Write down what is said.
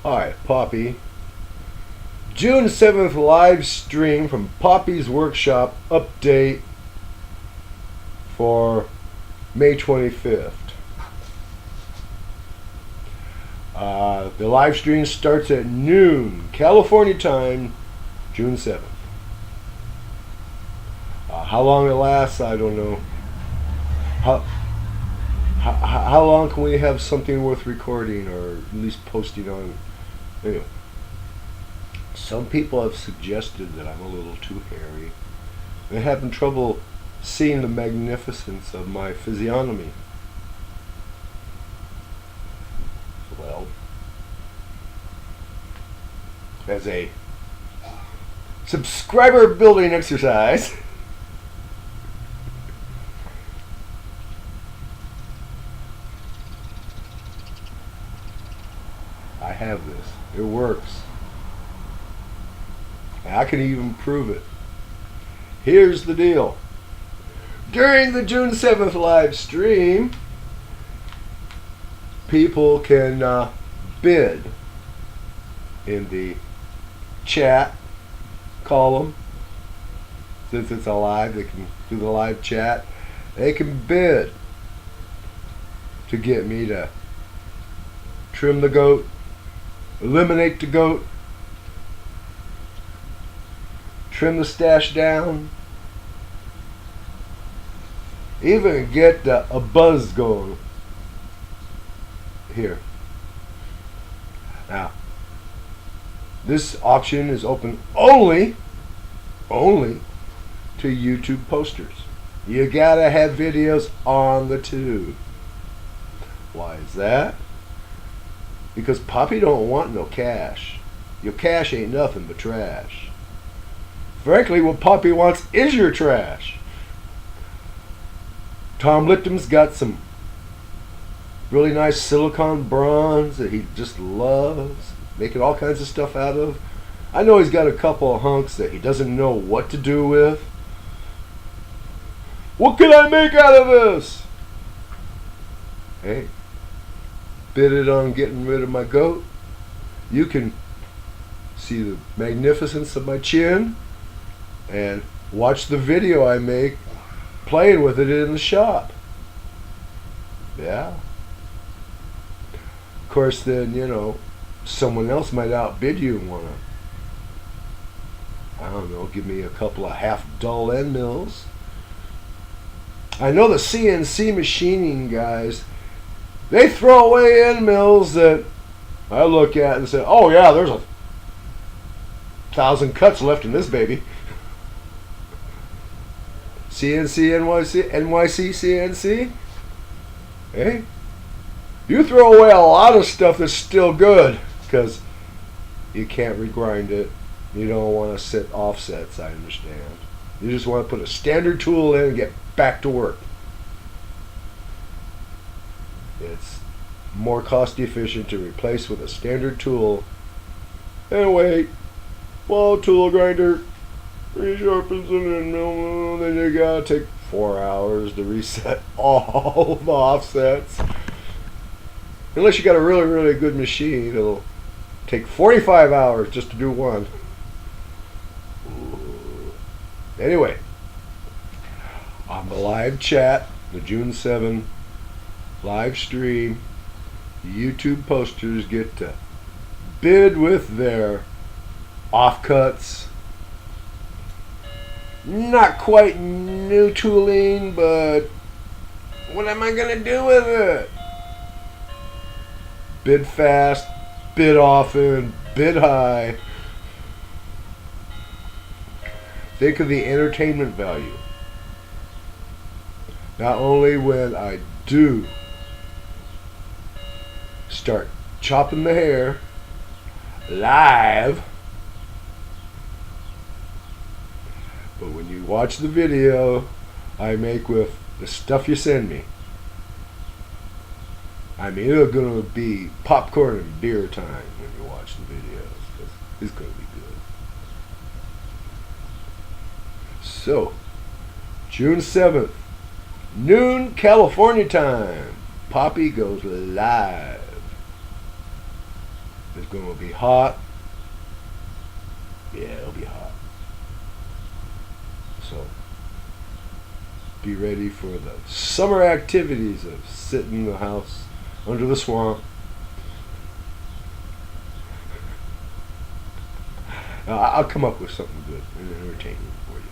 Alright, Poppy. June 7th live stream from Poppy's Workshop update for May 25th. The live stream starts at noon, California time, June 7th. How long it lasts, I don't know. How long can we have something worth recording or at least posting on? Anyway, some people have suggested that I'm a little too hairy. They're having trouble seeing the magnificence of my physiognomy. Well, as a subscriber building exercise, I have this. It works. And I can even prove it. Here's the deal. During the June 7th live stream, people can bid in the chat column. Since it's a live, they can do the live chat. They can bid to get me to trim the goat, eliminate the goat, trim the stash down, even get a buzz going here. Now, this auction is open only to YouTube posters. You gotta have videos on the tube. Why is that? Because Poppy don't want no cash. Your cash ain't nothing but trash. Frankly, what Poppy wants is your trash. Tom Lipton's got some really nice silicone bronze that he just loves, making all kinds of stuff out of. I know he's got a couple of hunks that he doesn't know what to do with. What can I make out of this? Hey, bid it on getting rid of my goat. You can see the magnificence of my chin and watch the video I make playing with it in the shop. Yeah. Of course, then, you know, someone else might outbid you and want to, I don't know, give me a couple of half dull end mills. I know the CNC machining guys, they throw away end mills that I look at and say, oh yeah, there's 1,000 cuts left in this baby. CNC, NYC, CNC. Hey, you throw away a lot of stuff that's still good because you can't regrind it. You don't want to set offsets, I understand. You just want to put a standard tool in and get back to work. It's more cost efficient to replace with a standard tool and wait while tool grinder resharpens it and then you gotta take 4 hours to reset all the offsets. Unless you got a really, really good machine, it'll take 45 hours just to do one. Anyway, on the live chat, the June 7 live stream, YouTube posters get to bid with their offcuts. Not quite new tooling, but what am I gonna do with it? Bid fast, bid often, bid high. Think of the entertainment value. Not only when I do start chopping the hair live, but when you watch the video I make with the stuff you send me, I mean, it's going to be popcorn and beer time when you watch the videos, because it's going to be good. So, June 7th, noon California time, Poppy goes live. It's going to be hot. Yeah, it'll be hot. So be ready for the summer activities of sitting in the house under the swamp. I'll come up with something good and entertaining for you.